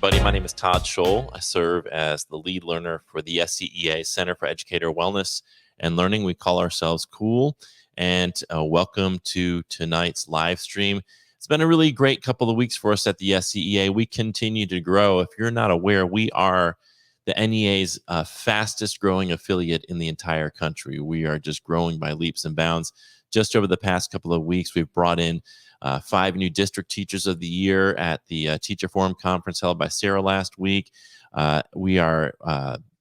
everybody. My name is Todd Scholl. I serve as the lead learner for the SCEA Center for Educator Wellness and Learning. We call ourselves COOL. And welcome to tonight's live stream. It's been a really great couple of weeks for us at the SCEA. We continue to grow. If you're not aware, we are the NEA's fastest growing affiliate in the entire country. We are just growing by leaps and bounds. Just over the past couple of weeks, we've brought in 5 new district teachers of the year at the Teacher Forum Conference held by Sarah last week.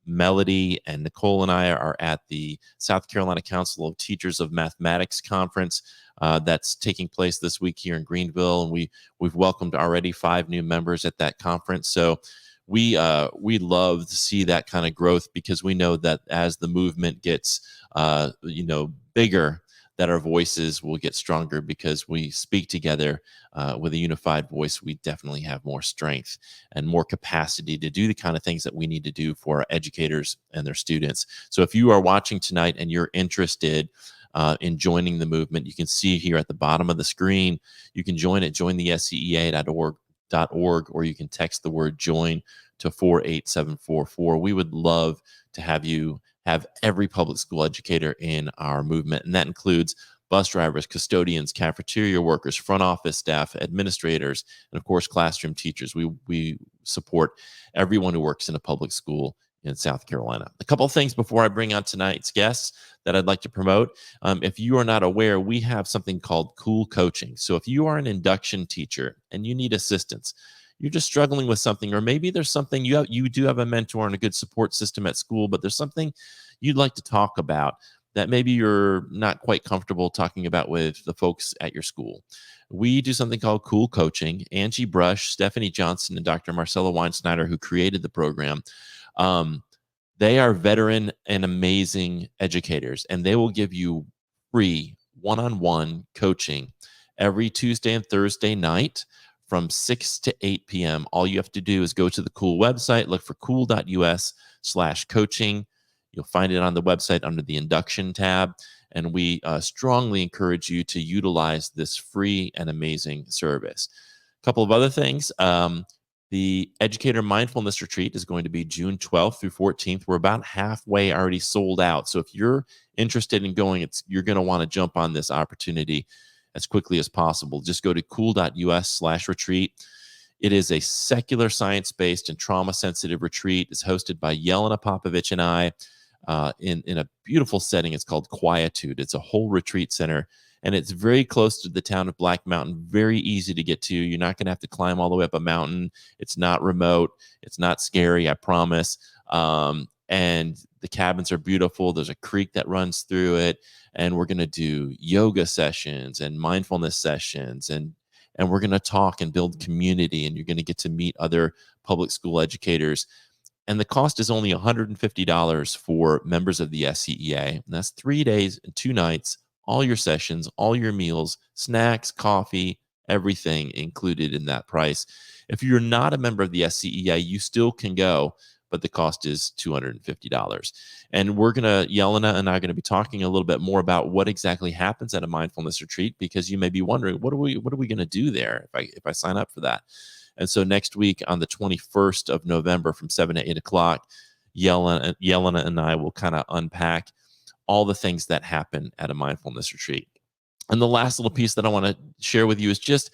Melody and Nicole and I are at the South Carolina Council of Teachers of Mathematics Conference that's taking place this week here in Greenville, and we've welcomed already 5 new members at that conference. So we love to see that kind of growth, because we know that as the movement gets bigger, that our voices will get stronger, because we speak together with a unified voice. We definitely have more strength and more capacity to do the kind of things that we need to do for our educators and their students. So if you are watching tonight and you're interested in joining the movement, you can see here at the bottom of the screen, you can join the scea.org, or you can text the word join to 48744. We would love to have you have every public school educator in our movement, and that includes bus drivers, custodians, cafeteria workers, front office staff, administrators, and of course classroom teachers. We support everyone who works in a public school in South Carolina. A couple of things before I bring on tonight's guests that I'd like to promote. If you are not aware, we have something called Cool Coaching. So if you are an induction teacher and you need assistance, you're just struggling with something, or maybe there's something you do have a mentor and a good support system at school, but there's something you'd like to talk about that maybe you're not quite comfortable talking about with the folks at your school. We do something called Cool Coaching. Angie Brush, Stephanie Johnson, and Dr. Marcella Weinsnyder, who created the program, they are veteran and amazing educators, and they will give you free one-on-one coaching every Tuesday and Thursday night from 6 to 8 p.m. All you have to do is go to the Cool website, look for cool.us/coaching. You'll find it on the website under the induction tab. And we strongly encourage you to utilize this free and amazing service. A couple of other things. The Educator Mindfulness Retreat is going to be June 12th through 14th. We're about halfway already sold out. So if you're interested in going, you're going to want to jump on this opportunity as quickly as possible. Just go to cool.us/retreat. It is a secular, science-based, and trauma-sensitive retreat. It's hosted by Yelena Popovich and I in a beautiful setting. It's called Quietude. It's a whole retreat center, and it's very close to the town of Black Mountain, very easy to get to. You're not going to have to climb all the way up a mountain. It's not remote. It's not scary, I promise. And the cabins are beautiful. There's a creek that runs through it. And we're going to do yoga sessions and mindfulness sessions, and we're going to talk and build community, and you're going to get to meet other public school educators. And the cost is only $150 for members of the SCEA. And that's 3 days and 2 nights, all your sessions, all your meals, snacks, coffee, everything included in that price. If you're not a member of the SCEA, you still can go, but the cost is $250. And Yelena and I are going to be talking a little bit more about what exactly happens at a mindfulness retreat, because you may be wondering, what are we going to do there if I sign up for that? And so next week on the 21st of November from 7 to 8 o'clock, Yelena and I will kind of unpack all the things that happen at a mindfulness retreat. And the last little piece that I want to share with you is just,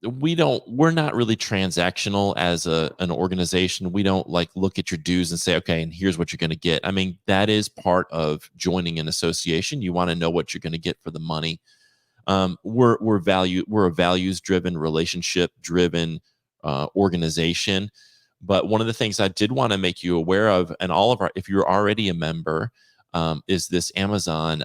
we're not really transactional as an organization. We don't look at your dues and say, okay, and here's what you're going to get. I mean, that is part of joining an association. You want to know what you're going to get for the money. We're a values-driven, relationship-driven organization. But one of the things I did want to make you aware of, and if you're already a member, is this Amazon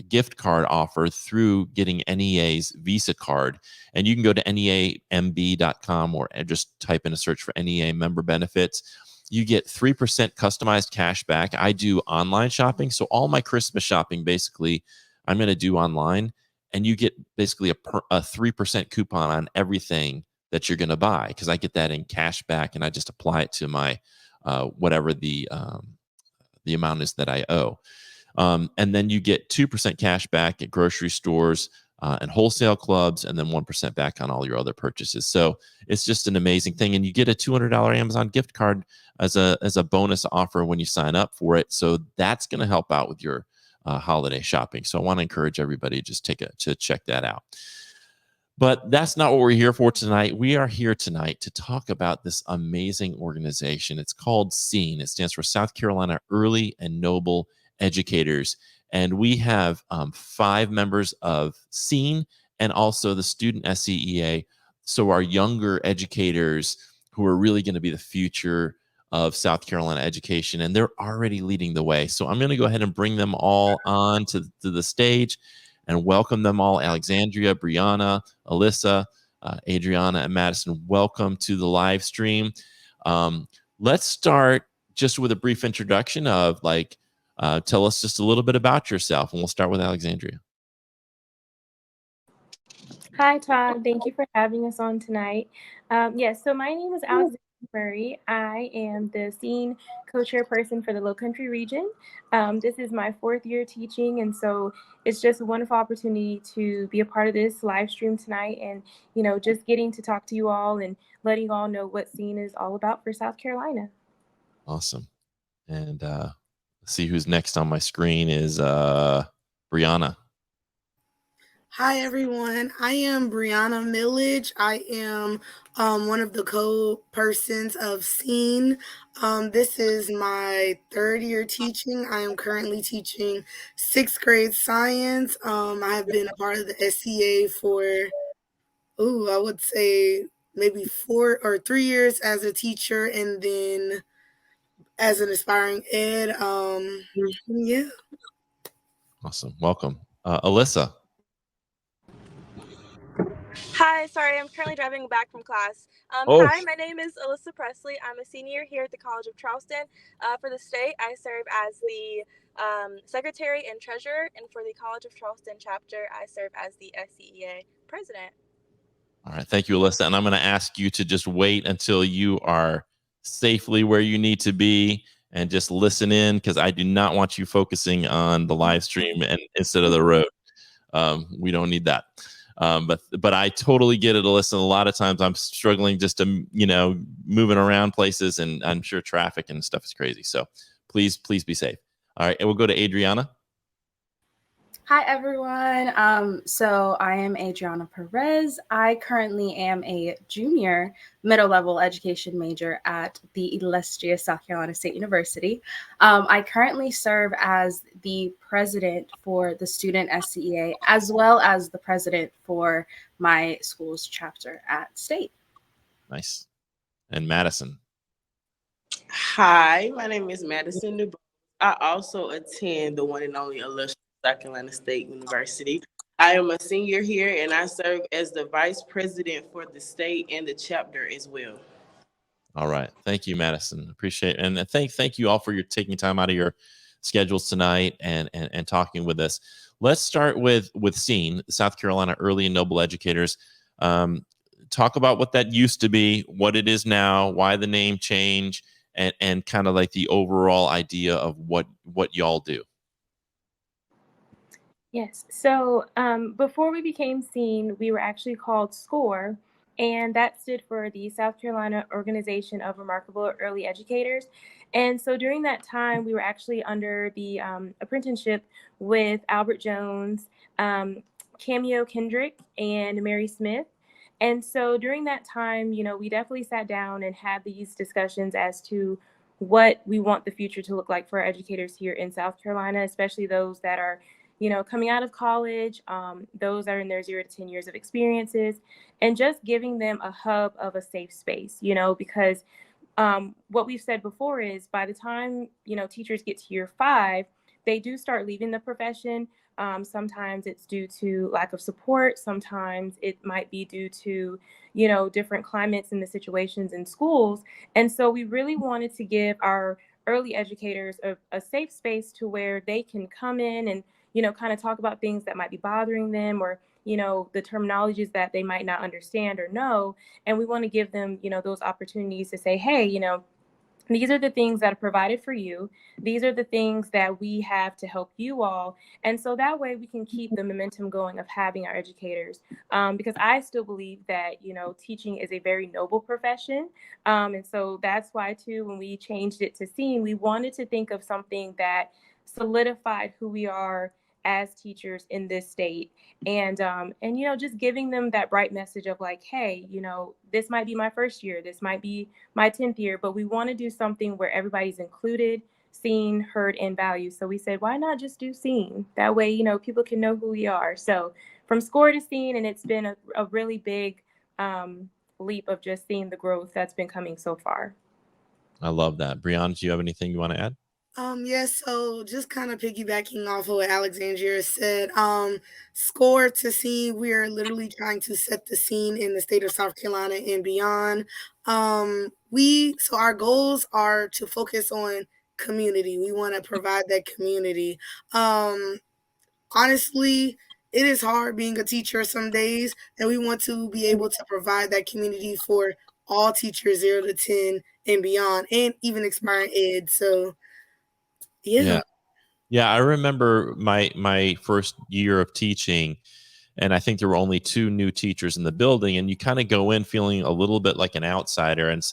gift card offer through getting NEA's Visa card. And you can go to neamb.com or just type in a search for NEA member benefits. You get 3% customized cash back. I do online shopping. So all my Christmas shopping, basically, I'm going to do online. And you get basically a 3% coupon on everything that you're going to buy, because I get that in cash back, and I just apply it to my whatever the amount is that I owe. And then you get 2% cash back at grocery stores, and wholesale clubs, and then 1% back on all your other purchases. So it's just an amazing thing. And you get a $200 Amazon gift card as a bonus offer when you sign up for it. So that's going to help out with your holiday shopping. So I want to encourage everybody to just to check that out. But that's not what we're here for tonight. We are here tonight to talk about this amazing organization. It's called SCEA. It stands for South Carolina Early and Noble Educators. And we have 5 members of SCEA and also the student SCEA. So our younger educators who are really going to be the future of South Carolina education, and they're already leading the way. So I'm going to go ahead and bring them all on to the stage and welcome them all. Alexandria, Brianna, Alyssa, Adriana, and Madison, welcome to the live stream. Let's start just with a brief introduction of tell us just a little bit about yourself, and we'll start with Alexandria. Hi, Todd. Thank you for having us on tonight. Yes, so my name is Alexandria Murray. I am the SCEA co-chairperson for the Low Country region. This is my 4th year teaching, and so it's just a wonderful opportunity to be a part of this live stream tonight and, just getting to talk to you all and letting you all know what SCEA is all about for South Carolina. Awesome. And let's see who's next on my screen is Brianna. Hi, everyone. I am Brianna Millage. I am one of the co-persons of SCEA. This is my 3rd year teaching. I am currently teaching 6th grade science. I have been a part of the SCEA for, I would say maybe 4 or 3 years as a teacher and then as an aspiring ed. Yeah. Awesome. Welcome. Alyssa. Hi, sorry, I'm currently driving back from class. Hi, my name is Alyssa Presley. I'm a senior here at the College of Charleston. For the state, I serve as the secretary and treasurer, and for the College of Charleston chapter, I serve as the SCEA president. All right, thank you, Alyssa. And I'm going to ask you to just wait until you are safely where you need to be and just listen in, because I do not want you focusing on the live stream and instead of the road. We don't need that. But I totally get it, Alyssa. A lot of times I'm struggling just to, moving around places, and I'm sure traffic and stuff is crazy. So please be safe. All right, and we'll go to Adriana. Hi, everyone. So I am Adriana Perez. I currently am a junior middle level education major at the illustrious South Carolina State University. I currently serve as the president for the student SCEA, as well as the president for my school's chapter at State. Nice. And Madison. Hi, my name is Madison DuBois. I also attend the one and only illustrious South Carolina State University. I am a senior here, and I serve as the vice president for the state and the chapter as well. All right. Thank you, Madison. Appreciate it. And thank you all for your taking time out of your schedules tonight and talking with us. Let's start with SCEA, South Carolina Early and Noble Educators. Talk about what that used to be, what it is now, why the name change, and kind of like the overall idea of what y'all do. Yes. So before we became SCEA, we were actually called SCORE, and that stood for the South Carolina Organization of Remarkable Early Educators. And so during that time, we were actually under the apprenticeship with Albert Jones, Cameo Kendrick, and Mary Smith. And so during that time, we definitely sat down and had these discussions as to what we want the future to look like for our educators here in South Carolina, especially those that are coming out of college, those that are in their 0 to 10 years of experiences, and just giving them a hub of a safe space, because what we've said before is by the time, teachers get to year 5, they do start leaving the profession. Sometimes it's due to lack of support. Sometimes it might be due to, different climates and the situations in schools. And so we really wanted to give our early educators a safe space to where they can come in and kind of talk about things that might be bothering them or, the terminologies that they might not understand or know. And we want to give them, those opportunities to say, hey, these are the things that are provided for you. These are the things that we have to help you all. And so that way we can keep the momentum going of having our educators. Because I still believe that, teaching is a very noble profession. And so that's why, too, when we changed it to SCENE, we wanted to think of something that solidified who we are as teachers in this state, and just giving them that bright message of like, hey, this might be my first year, this might be my 10th year, but we want to do something where everybody's included, seen, heard, and valued. So we said, why not just do SCENE? That way, people can know who we are. So from SCORE to SCENE, and it's been a really big leap of just seeing the growth that's been coming so far. I love that. Brianna, do you have anything you want to add? Yes, so just kind of piggybacking off of what Alexandria said, SCORE to SCENE, we are literally trying to set the scene in the state of South Carolina and beyond. So our goals are to focus on community. We want to provide that community. Honestly, it is hard being a teacher some days, and we want to be able to provide that community for all teachers 0 to 10 and beyond, and even expiring ed. So yeah. I remember my first year of teaching, and I think there were only 2 new teachers in the building, and you kind of go in feeling a little bit like an outsider, and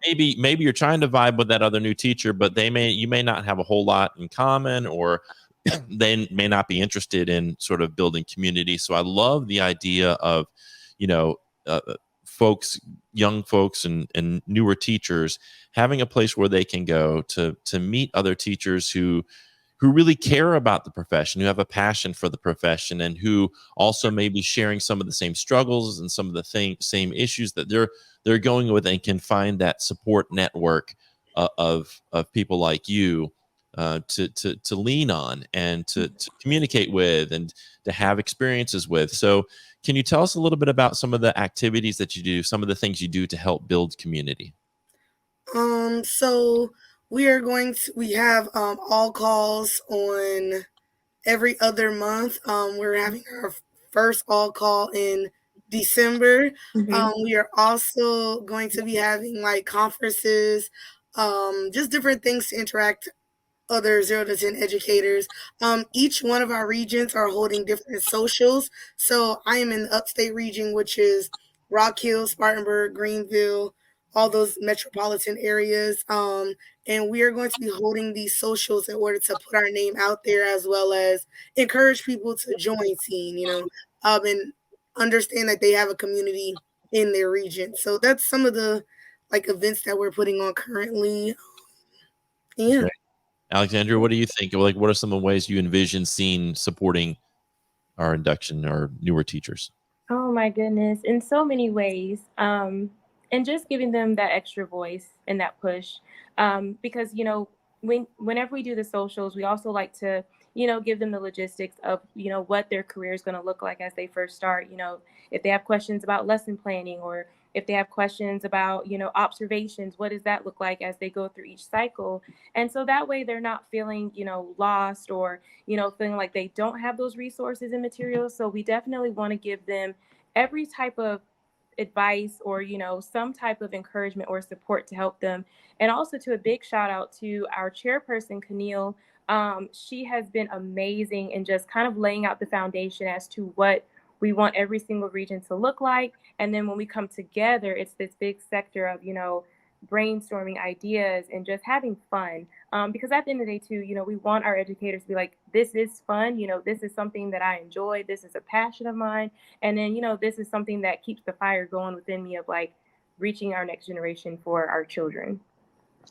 maybe you're trying to vibe with that other new teacher, but you may not have a whole lot in common, or they may not be interested in sort of building community. So I love the idea of, young folks and newer teachers having a place where they can go to meet other teachers who really care about the profession, who have a passion for the profession, and who also may be sharing some of the same struggles and some of the same issues that they're going with, and can find that support network of people like you to lean on and to communicate with and to have experiences with. So can you tell us a little bit about some of the activities that you do, some of the things you do to help build community? So we have all calls on every other month. We're having our first all call in December. We are also going to be having like conferences, just different things to interact other 0 to 10 educators. Each one of our regions are holding different socials. So I am in the upstate region, which is Rock Hill, Spartanburg, Greenville, all those metropolitan areas. And we are going to be holding these socials in order to put our name out there, as well as encourage people to join SCENE, and understand that they have a community in their region. So that's some of the like events that we're putting on currently. Yeah. Alexandria, what do you think? Like, what are some of the ways you envision SCENE supporting our induction or newer teachers? Oh my goodness, in so many ways. And just giving them that extra voice and that push. Because, whenever we do the socials, we also like to, give them the logistics of, what their career is going to look like as they first start. If they have questions about lesson planning, or if they have questions about, observations, what does that look like as they go through each cycle? And so that way they're not feeling, lost, or, feeling like they don't have those resources and materials. So we definitely want to give them every type of advice, or some type of encouragement or support to help them. And also, to a big shout out to our chairperson, Keneal. She has been amazing in just kind of laying out the foundation as to what we want every single region to look like. And then when we come together, it's this big sector of brainstorming ideas and just having fun. Because at the end of the day, too, we want our educators to be like, this is fun. This is something that I enjoy. This is a passion of mine. And then, this is something that keeps the fire going within me of like reaching our next generation for our children.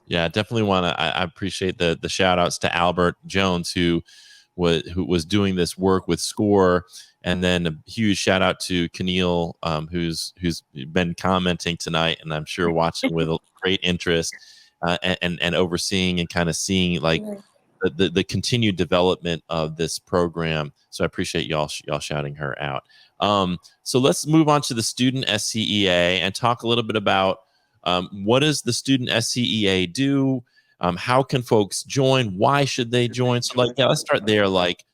Yeah, definitely want to. I appreciate the shout outs to Albert Jones, who was doing this work with SCORE, and then a huge shout out to Keneal, who's been commenting tonight, and I'm sure watching with great interest, and overseeing and kind of seeing like the continued development of this program. So I appreciate y'all shouting her out. So let's move on to the student SCEA and talk a little bit about what does the student SCEA do? How can folks join? Why should they join? So let's start there. Like,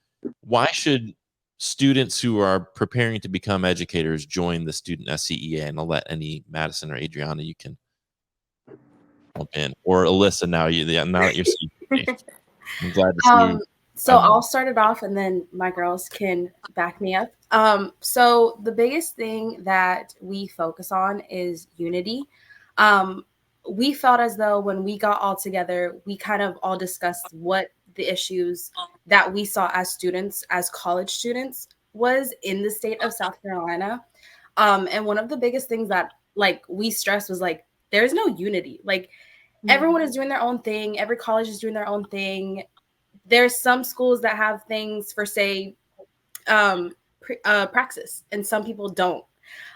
why should students who are preparing to become educators join the student SCEA? And I'll let Madison or Adriana, you can. jump in, or Alyssa. Now now that you're speaking, I'm glad to see you. So I'll start it off, and then my girls can back me up. So the biggest thing that we focus on is unity. We felt as though when we got all together, we kind of all discussed what the issues that we saw as students, as college students, was in the state of South Carolina. And one of the biggest things that like we stressed was like there's no unity. Like everyone is doing their own thing. Every college is doing their own thing. There's some schools that have things for, say, praxis, and some people don't.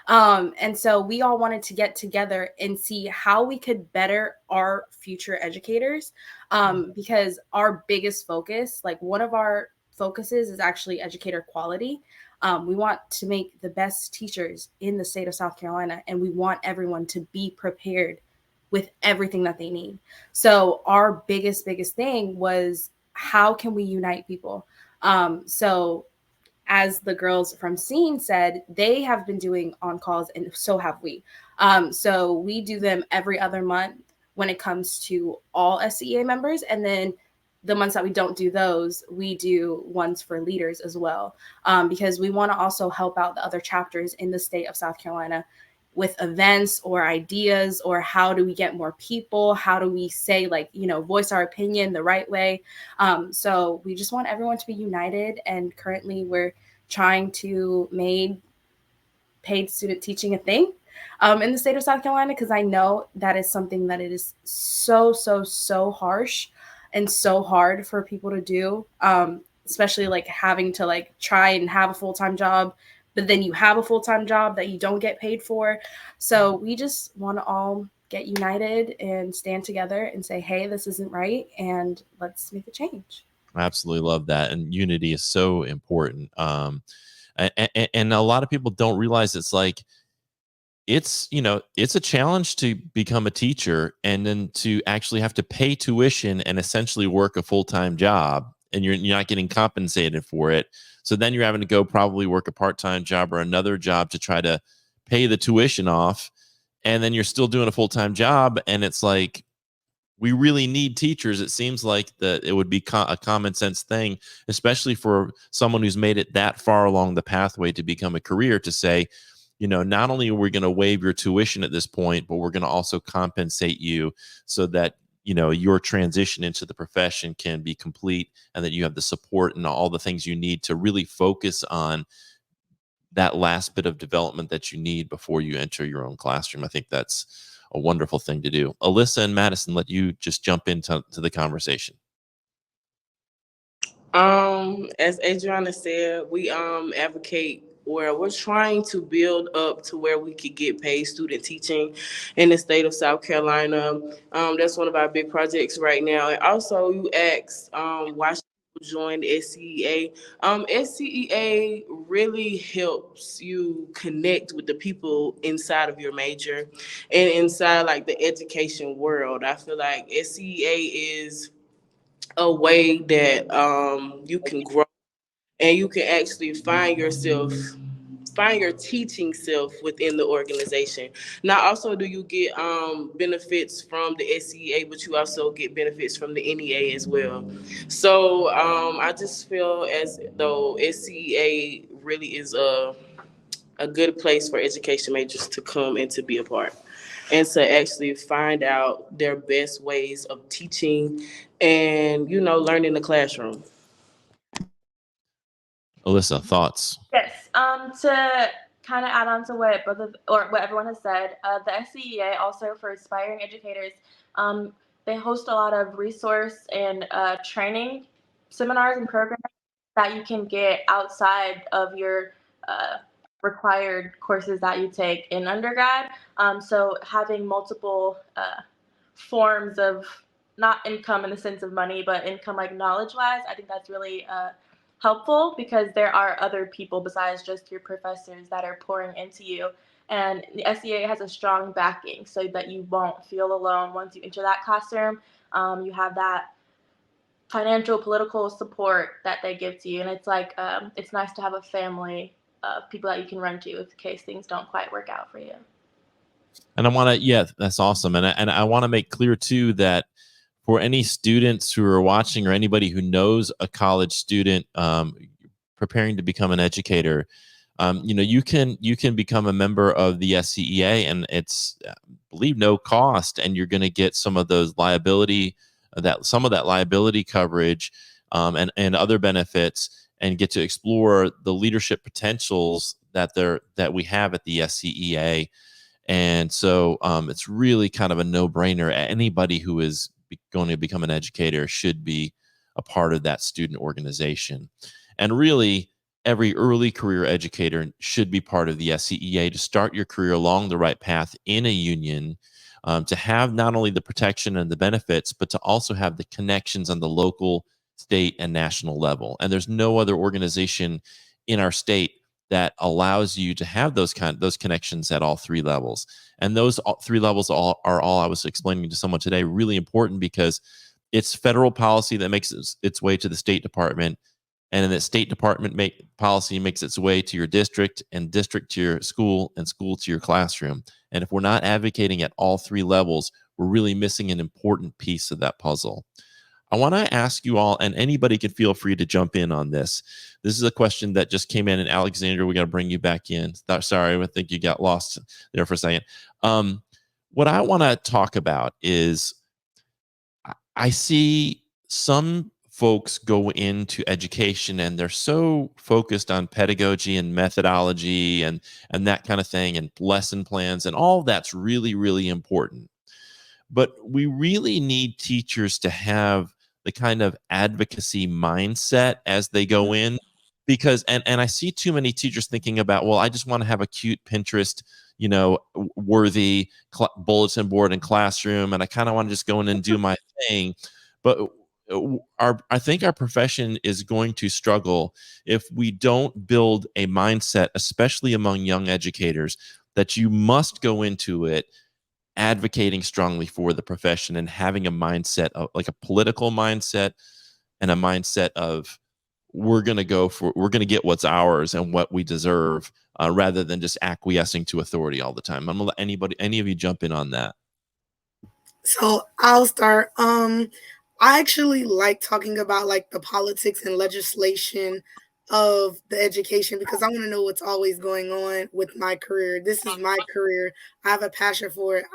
And so we all wanted to get together and see how we could better our future educators, because our biggest focus, like one of our focuses, is actually educator quality. We want to make the best teachers in the state of South Carolina, and we want everyone to be prepared with everything that they need. So our biggest thing was, how can we unite people? So as the girls from SCEA said, they have been doing on-calls, and so have we. So we do them every other month when it comes to all SCEA members. And then the months that we don't do those, we do ones for leaders as well, because we want to also help out the other chapters in the state of South Carolina with events or ideas, or how do we get more people? How do we say, like, voice our opinion the right way? So we just want everyone to be united. And currently we're trying to make paid student teaching a thing in the state of South Carolina, because I know that is something that it is so harsh and so hard for people to do, especially like having to like try and have a full-time job, but then you have a full-time job that you don't get paid for. So we just want to all get united and stand together and say, hey, this isn't right, and let's make a change. I absolutely love that. And unity is so important. And a lot of people don't realize it's like, it's a challenge to become a teacher and then to actually have to pay tuition and essentially work a full-time job, and you're not getting compensated for it. So then you're having to go probably work a part-time job or another job to try to pay the tuition off, and then you're still doing a full-time job. And it's like, we really need teachers. It seems like that it would be a common sense thing, especially for someone who's made it that far along the pathway to become a career, to say, not only are we going to waive your tuition at this point, but we're going to also compensate you so that, your transition into the profession can be complete, and that you have the support and all the things you need to really focus on that last bit of development that you need before you enter your own classroom. I think that's a wonderful thing to do. Alyssa and Madison, let you just jump into the conversation. As Adriana said, we advocate, where we're trying to build up to where we could get paid student teaching in the state of South Carolina. That's one of our big projects right now. And also, you asked why should people join the SCEA. SCEA really helps you connect with the people inside of your major and inside like the education world. I feel like SCEA is a way that you can grow, and you can actually find your teaching self within the organization. Not also do you get benefits from the SCEA, but you also get benefits from the NEA as well. So I just feel as though SCEA really is a good place for education majors to come and to be a part, and to actually find out their best ways of teaching and, learning the classroom. Alyssa, thoughts? Yes. To kind of add on to what what everyone has said, the SCEA also, for aspiring educators, they host a lot of resource and training seminars and programs that you can get outside of your required courses that you take in undergrad. So having multiple forms of, not income in the sense of money, but income like knowledge-wise, I think that's really helpful, because there are other people besides just your professors that are pouring into you. And the SCEA has a strong backing so that you won't feel alone once you enter that classroom. You have that financial, political support that they give to you. And it's like, it's nice to have a family of people that you can run to in case things don't quite work out for you. And I want to, yeah, that's awesome. And I want to make clear too that for any students who are watching or anybody who knows a college student preparing to become an educator, you can become a member of the SCEA, and it's believe no cost, and you're going to get some of those liability some of that liability coverage, and other benefits, and get to explore the leadership potentials that we have at the SCEA. And so it's really kind of a no-brainer. Anybody who is going to become an educator should be a part of that student organization. And really, every early career educator should be part of the SCEA to start your career along the right path in a union, to have not only the protection and the benefits, but to also have the connections on the local, state, and national level. And there's no other organization in our state that allows you to have those connections at all three levels. And those three levels are all, I was explaining to someone today, really important, because it's federal policy that makes its way to the State Department, and then the State Department policy makes its way to your district, and district to your school, and school to your classroom. And if we're not advocating at all three levels, we're really missing an important piece of that puzzle. I want to ask you all, and anybody can feel free to jump in on this. This is a question that just came in, and Alexandra, we got to bring you back in. Sorry, I think you got lost there for a second. What I want to talk about is I see some folks go into education and they're so focused on pedagogy and methodology and that kind of thing, and lesson plans, and all that's really, really important. But we really need teachers to have the kind of advocacy mindset as they go in, because and I see too many teachers thinking about, well, I just want to have a cute Pinterest, worthy bulletin board and classroom, and I kind of want to just go in and do my thing. But I think our profession is going to struggle if we don't build a mindset, especially among young educators, that you must go into it advocating strongly for the profession, and having a mindset of, like, a political mindset, and a mindset of, we're going to get what's ours and what we deserve, rather than just acquiescing to authority all the time. I'm gonna let any of you jump in on that. So I'll start. I actually like talking about like the politics and legislation of the education, because I want to know what's always going on with my career. This is my career. I have a passion for it.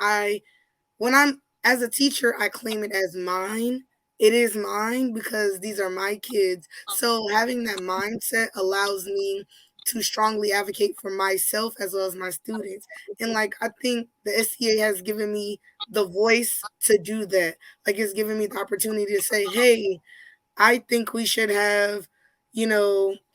When I'm as a teacher, I claim it as mine. It is mine because these are my kids. So having that mindset allows me to strongly advocate for myself as well as my students. And like, I think the SCA has given me the voice to do that. Like, it's given me the opportunity to say, hey, I think we should have,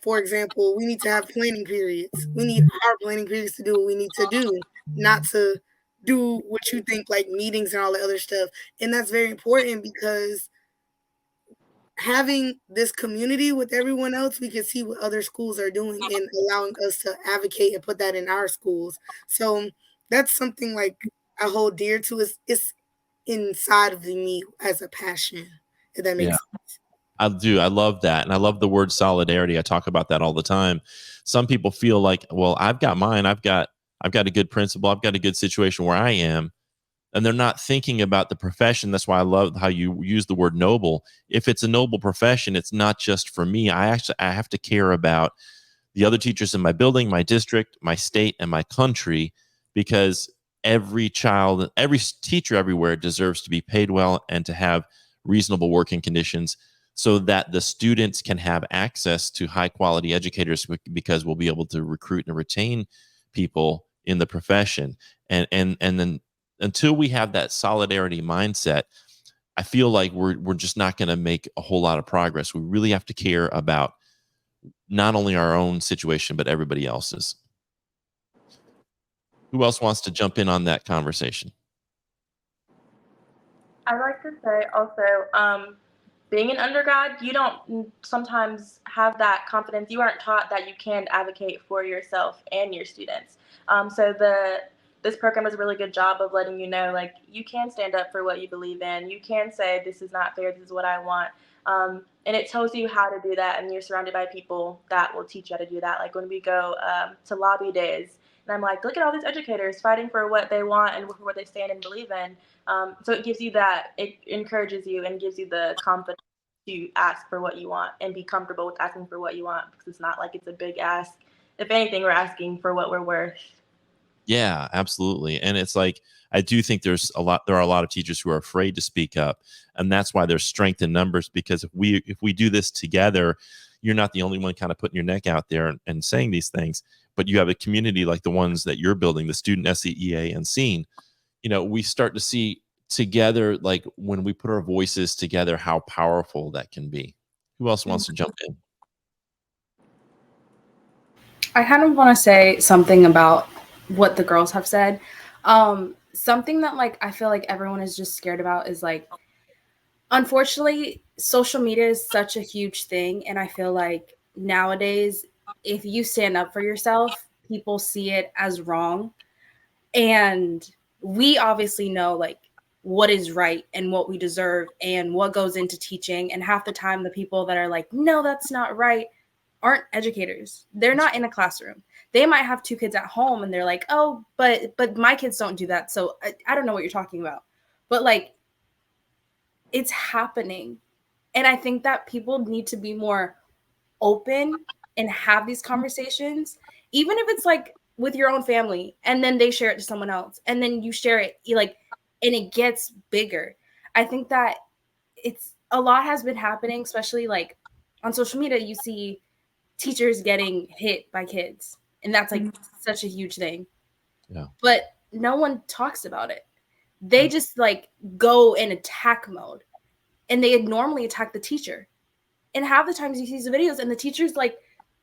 for example, we need to have planning periods. We need our planning periods to do what we need to do, not to do what you think, like meetings and all the other stuff. And that's very important, because having this community with everyone else, we can see what other schools are doing and allowing us to advocate and put that in our schools. So that's something like I hold dear to. It's inside of me as a passion, if that makes Yeah. sense. I do. I love that. And I love the word solidarity. I talk about that all the time. Some people feel like, well, I've got mine. I've got a good principal. I've got a good situation where I am. And they're not thinking about the profession. That's why I love how you use the word noble. If it's a noble profession, it's not just for me. I have to care about the other teachers in my building, my district, my state, and my country, because every child, every teacher everywhere deserves to be paid well and to have reasonable working conditions, so that the students can have access to high quality educators, because we'll be able to recruit and retain people in the profession. And then, until we have that solidarity mindset, I feel like we're just not going to make a whole lot of progress. We really have to care about not only our own situation, but everybody else's. Who else wants to jump in on that conversation? I'd like to say also, being an undergrad, you don't sometimes have that confidence. You aren't taught that you can advocate for yourself and your students. So this program does a really good job of letting you know, like, you can stand up for what you believe in. You can say, this is not fair, this is what I want. And it tells you how to do that, and you're surrounded by people that will teach you how to do that. Like when we go to lobby days, And I'm like, look at all these educators fighting for what they want and for what they stand and believe in. So it gives you that, it encourages you and gives you the confidence to ask for what you want and be comfortable with asking for what you want, because it's not like it's a big ask. If anything, we're asking for what we're worth. Yeah, absolutely. And it's like, I do think there are a lot of teachers who are afraid to speak up. And that's why there's strength in numbers, because if we do this together, you're not the only one kind of putting your neck out there and saying these things, but you have a community like the ones that you're building, the student SCEA and SCEA. We start to see together, like when we put our voices together, how powerful that can be. Who else wants to jump in? I kind of want to say something about what the girls have said. Something that like I feel like everyone is just scared about is like, unfortunately, social media is such a huge thing, and I feel like nowadays, if you stand up for yourself, people see it as wrong. And we obviously know like what is right and what we deserve and what goes into teaching. And half the time, the people that are like, no, that's not right, aren't educators. They're not in a classroom. They might have two kids at home and they're like, oh, but my kids don't do that. So I don't know what you're talking about. But like, it's happening. And I think that people need to be more open and have these conversations, even if it's like with your own family, and then they share it to someone else, and then you share it, like, and it gets bigger. I think that it's a lot has been happening, especially like on social media. You see teachers getting hit by kids, and that's like such a huge thing. Yeah. But no one talks about it. They just like go in attack mode, and they normally attack the teacher. And half the times you see these videos and the teachers like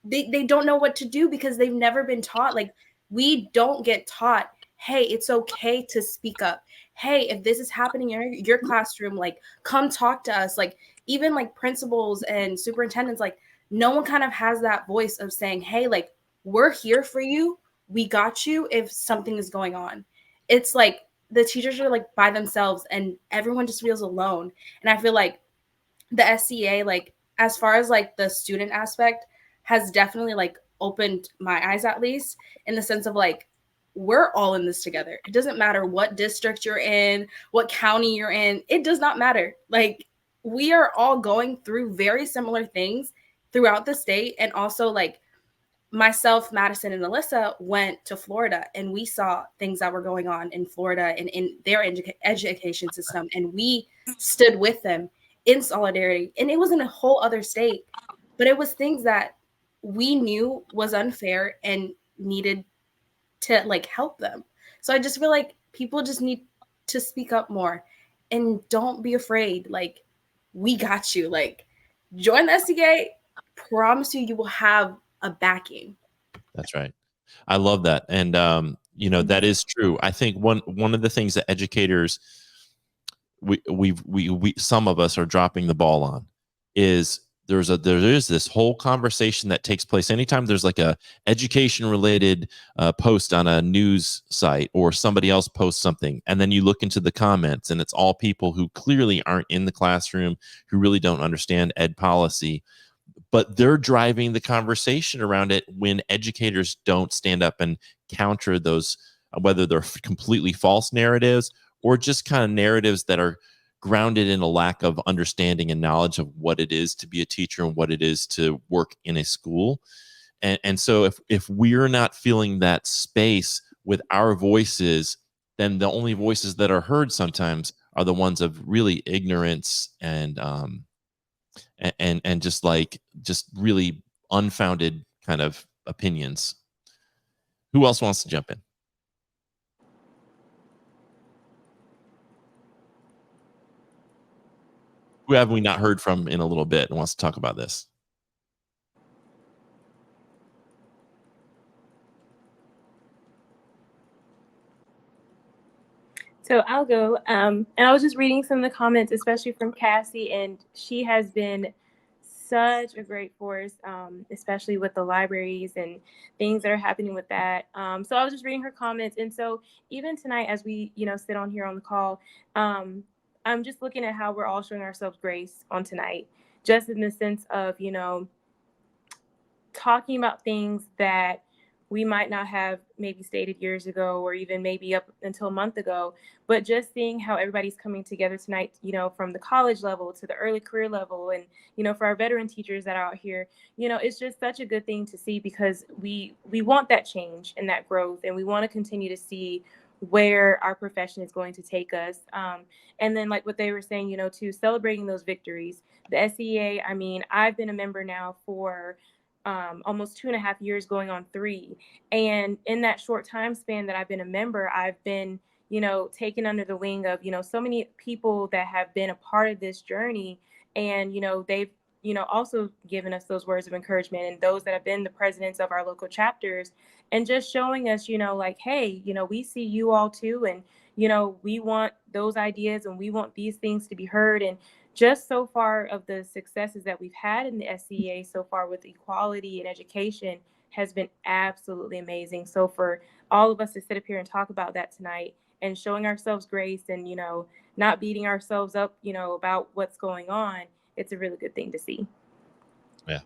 they don't know what to do because they've never been taught. Like, we don't get taught, hey, it's okay to speak up. Hey, if this is happening in your classroom, like, come talk to us. Like, even like principals and superintendents, like, no one kind of has that voice of saying, hey, like, we're here for you. We got you if something is going on. It's like the teachers are like by themselves and everyone just feels alone. And I feel like the SCEA, like, as far as like the student aspect, has definitely like opened my eyes, at least in the sense of like, we're all in this together. It doesn't matter what district you're in, what county you're in. It does not matter. Like, we are all going through very similar things throughout the state. And also, like, myself, Madison, and Alyssa went to Florida, and we saw things that were going on in Florida and in their education system, and we stood with them in solidarity. And it was in a whole other state, but it was things that we knew was unfair and needed to like help them. So I just feel like people just need to speak up more and don't be afraid. Like, we got you. Like, join the SCA. Promise you, you will have a backing. That's right. I love that. And that is true. I think one of the things that educators we some of us are dropping the ball on is there is this whole conversation that takes place anytime there's like a education related post on a news site, or somebody else posts something, and then you look into the comments and it's all people who clearly aren't in the classroom, who really don't understand ed policy, but they're driving the conversation around it when educators don't stand up and counter those, whether they're completely false narratives or just kind of narratives that are grounded in a lack of understanding and knowledge of what it is to be a teacher and what it is to work in a school. And so if we're not feeling that space with our voices, then the only voices that are heard sometimes are the ones of really ignorance and just really unfounded kind of opinions. Who else wants to jump in? Who have we not heard from in a little bit and wants to talk about this? So I'll go. And I was just reading some of the comments, especially from Cassie, and she has been such a great force, especially with the libraries and things that are happening with that. So I was just reading her comments. And so even tonight, as we, sit on here on the call, I'm just looking at how we're all showing ourselves grace on tonight, just in the sense of, talking about things that we might not have maybe stated years ago, or even maybe up until a month ago. But just seeing how everybody's coming together tonight, from the college level to the early career level, and for our veteran teachers that are out here, it's just such a good thing to see, because we want that change and that growth, and we want to continue to see where our profession is going to take us. And then, like what they were saying, to celebrating those victories. The SCEA, I mean, I've been a member now for almost 2.5 years, going on 3. And in that short time span that I've been a member, I've been, taken under the wing of, so many people that have been a part of this journey. And, they've, also given us those words of encouragement, and those that have been the presidents of our local chapters, and just showing us, like, hey, we see you all too. And, we want those ideas, and we want these things to be heard. And just so far of the successes that we've had in the SCEA so far with equality and education has been absolutely amazing. So for all of us to sit up here and talk about that tonight, and showing ourselves grace, and, not beating ourselves up, about what's going on, it's a really good thing to see. Yeah.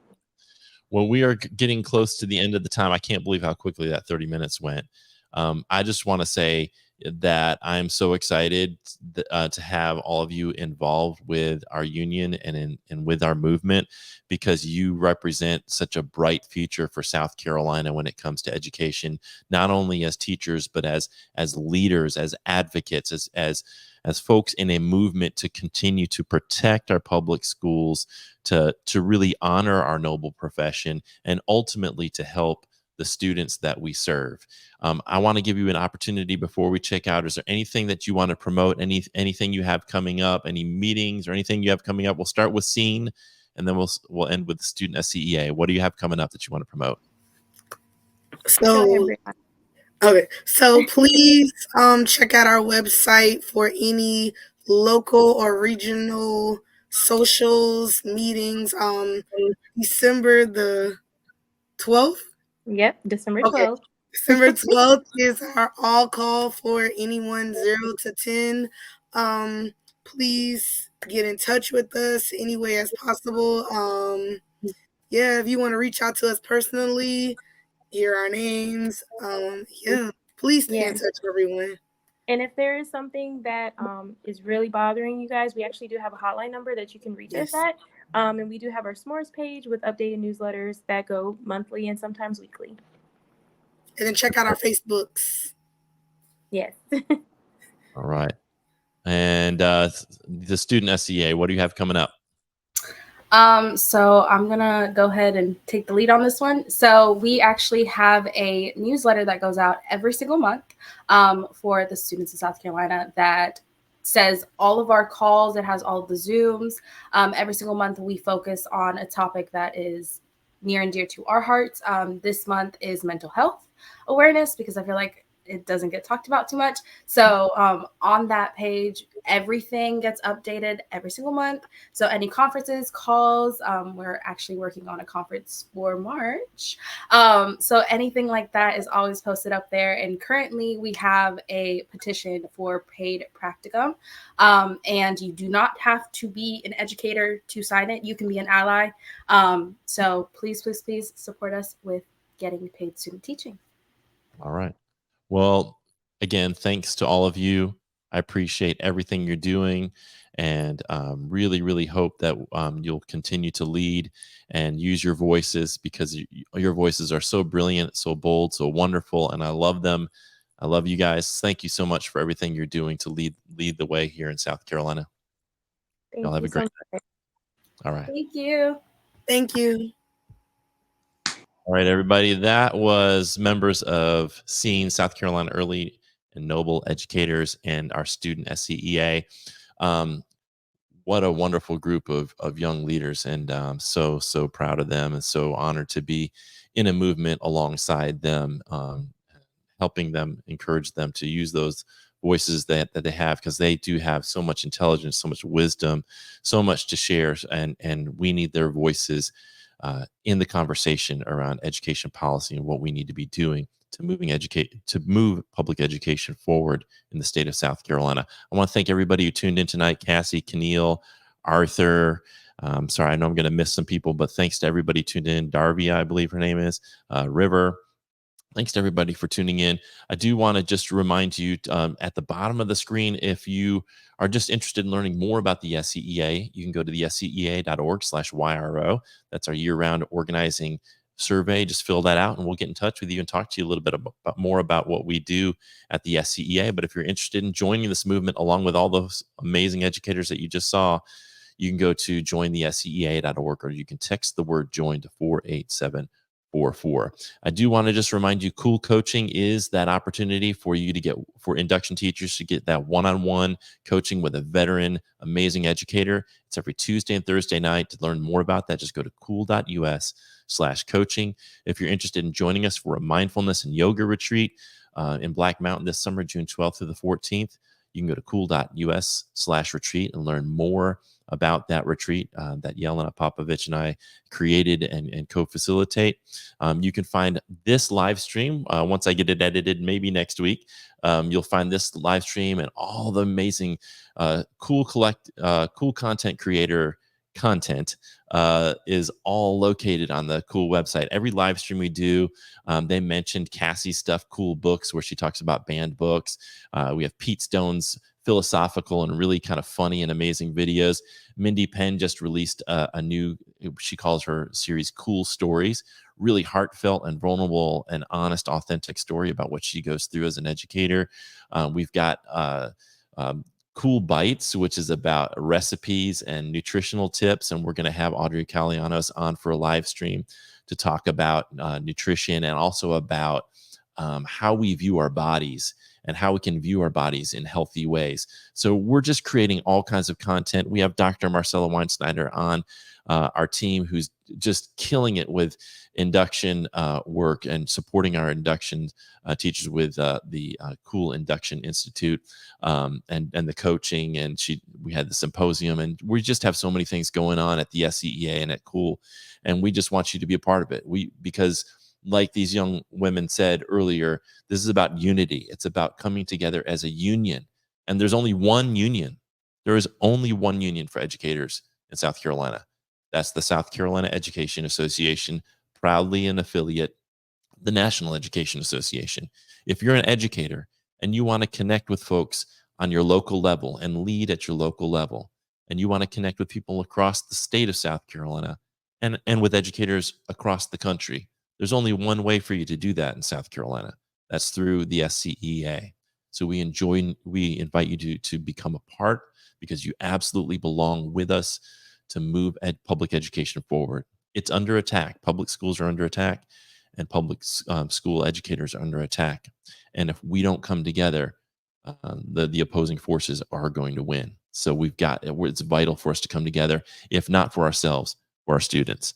Well, we are getting close to the end of the time. I can't believe how quickly that 30 minutes went. I just want to say that I'm so excited to have all of you involved with our union and with our movement, because you represent such a bright future for South Carolina when it comes to education, not only as teachers, but as leaders, as advocates, as folks in a movement to continue to protect our public schools, to really honor our noble profession, and ultimately to help the students that we serve. I want to give you an opportunity before we check out. Is there anything that you want to promote? Anything you have coming up? Any meetings or anything you have coming up? We'll start with SCENE, and then we'll end with the student SCEA. What do you have coming up that you want to promote? So, okay, so please check out our website for any local or regional socials, meetings. December the 12th. Yep, December 12th. Okay. December 12th is our all call for anyone 0 to 10. Please get in touch with us any way as possible. Yeah, if you want to reach out to us personally, hear our names. Yeah, please stay in touch, everyone. And if there is something that is really bothering you guys, we actually do have a hotline number that you can reach us at. And we do have our s'mores page with updated newsletters that go monthly and sometimes weekly. And then check out our Facebooks. Yes. All right. And the student SCEA, what do you have coming up? So I'm gonna go ahead and take the lead on this one. So we actually have a newsletter that goes out every single month for the students of South Carolina that says all of our calls. It has all of the Zooms. Every single month we focus on a topic that is near and dear to our hearts. This month is mental health awareness, because I feel like it doesn't get talked about too much. So on that page, everything gets updated every single month. So any conferences, calls, we're actually working on a conference for March. So anything like that is always posted up there. And currently we have a petition for paid practicum. And you do not have to be an educator to sign it. You can be an ally. So please, please, please support us with getting paid student teaching. All right. Well, again, thanks to all of you. I appreciate everything you're doing, and really, really hope that you'll continue to lead and use your voices, because your voices are so brilliant, so bold, so wonderful, and I love them. I love you guys. Thank you so much for everything you're doing to lead the way here in South Carolina. Y'all have a great night. All right. Thank you. Thank you. All right, everybody. That was members of SCENE, South Carolina Early and Noble Educators, and our student SCEA. What a wonderful group of young leaders, and so proud of them, and so honored to be in a movement alongside them, helping them, encourage them to use those voices that they have, because they do have so much intelligence, so much wisdom, so much to share, and we need their voices in the conversation around education policy and what we need to be doing to move public education forward in the state of South Carolina. I want to thank everybody who tuned in tonight: Cassie, Keneal, Arthur. Sorry, I know I'm going to miss some people, but thanks to everybody tuned in. Darby, I believe her name is, River, Thanks to everybody for tuning in. I do want to just remind you at the bottom of the screen, if you are just interested in learning more about the SCEA, you can go to the scea.org/YRO. That's our year-round organizing survey. Just fill that out and we'll get in touch with you and talk to you a little bit more about what we do at the SCEA. But if you're interested in joining this movement along with all those amazing educators that you just saw, you can go to jointhescea.org, or you can text the word join to 48744. I do want to just remind you, Cool Coaching is that opportunity for you to get, for induction teachers to get that one-on-one coaching with a veteran, amazing educator. It's every Tuesday and Thursday night. To learn more about that, just go to cool.us/coaching. If you're interested in joining us for a mindfulness and yoga retreat in Black Mountain this summer, June 12th through the 14th, you can go to cool.us/retreat and learn more about that retreat that Yelena Popovich and I created and co-facilitate. You can find this live stream once I get it edited, maybe next week. You'll find this live stream and all the amazing cool content creator content is all located on the Cool website. Every live stream we do, they mentioned Cassie's stuff, Cool Books, where she talks about banned books. We have Pete Stone's philosophical and really kind of funny and amazing videos. Mindy Penn just released a new, she calls her series Cool Stories, really heartfelt and vulnerable and honest, authentic story about what she goes through as an educator. We've got Cool Bites, which is about recipes and nutritional tips. And we're going to have Audrey Calianos on for a live stream to talk about nutrition and also about how we view our bodies and how we can view our bodies in healthy ways. So we're just creating all kinds of content. We have Dr. Marcella Weinsnyder on our team, who's just killing it with induction work and supporting our induction teachers with the Cool Induction Institute and the coaching. And we had the symposium, and we just have so many things going on at the SCEA and at Cool. And we just want you to be a part of it. Because like these young women said earlier, this is about unity. It's about coming together as a union. And there's only one union. There is only one union for educators in South Carolina. That's the South Carolina Education Association, proudly an affiliate of the National Education Association. If you're an educator and you want to connect with folks on your local level and lead at your local level, and you want to connect with people across the state of South Carolina and with educators across the country, there's only one way for you to do that in South Carolina. That's through the SCEA. So we invite you to become a part, because you absolutely belong with us to move public education forward. It's under attack. Public schools are under attack, and public school educators are under attack. And if we don't come together, the opposing forces are going to win. So it's vital for us to come together, if not for ourselves, for our students.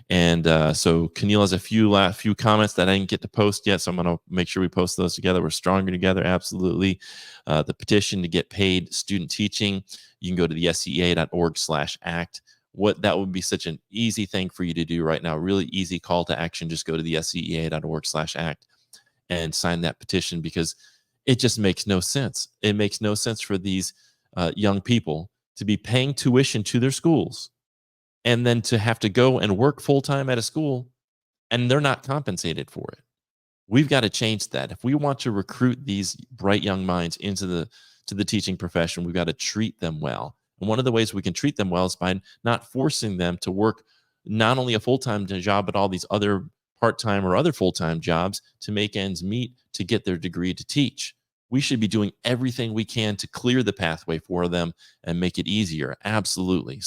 And so Keneal has a few comments that I didn't get to post yet, so I'm going to make sure we post those together. We're stronger together, absolutely. The petition to get paid student teaching, you can go to the scea.org/act. That would be such an easy thing for you to do right now, really easy call to action. Just go to the scea.org/act and sign that petition, because it just makes no sense. It makes no sense for these young people to be paying tuition to their schools and then to have to go and work full-time at a school, and they're not compensated for it. We've got to change that. If we want to recruit these bright young minds into the teaching profession, we've got to treat them well. And one of the ways we can treat them well is by not forcing them to work not only a full-time job, but all these other part-time or other full-time jobs to make ends meet to get their degree to teach. We should be doing everything we can to clear the pathway for them and make it easier. Absolutely.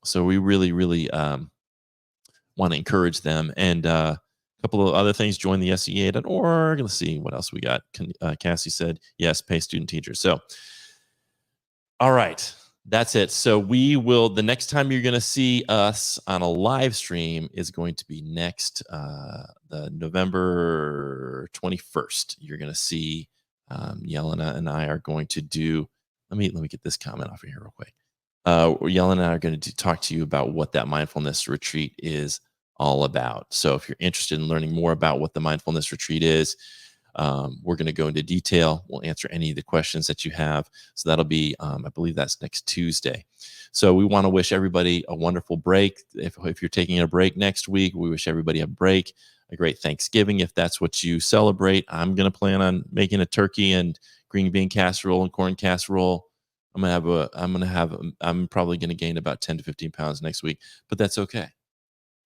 So we really, really want to encourage them. And a couple of other things, join the scea.org. Let's see what else we got. Cassie said, yes, pay student teachers. So, all right, that's it. So the next time you're going to see us on a live stream is going to be next, the November 21st. You're going to see Yelena and I are going to do, let me get this comment off of here real quick. Yelena and I are going to talk to you about what that mindfulness retreat is all about. So if you're interested in learning more about what the mindfulness retreat is, we're going to go into detail. We'll answer any of the questions that you have. So that'll be, I believe that's next Tuesday. So we want to wish everybody a wonderful break. If you're taking a break next week, we wish everybody a break. a great Thanksgiving if that's what you celebrate. I'm going to plan on making a turkey and green bean casserole and corn casserole. I'm probably going to gain about 10 to 15 pounds next week, but that's okay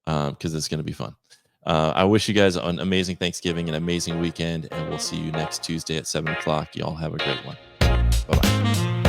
because it's going to be fun. I wish you guys an amazing Thanksgiving, an amazing weekend, and we'll see you next Tuesday at 7 o'clock. Y'all have a great one. Bye-bye.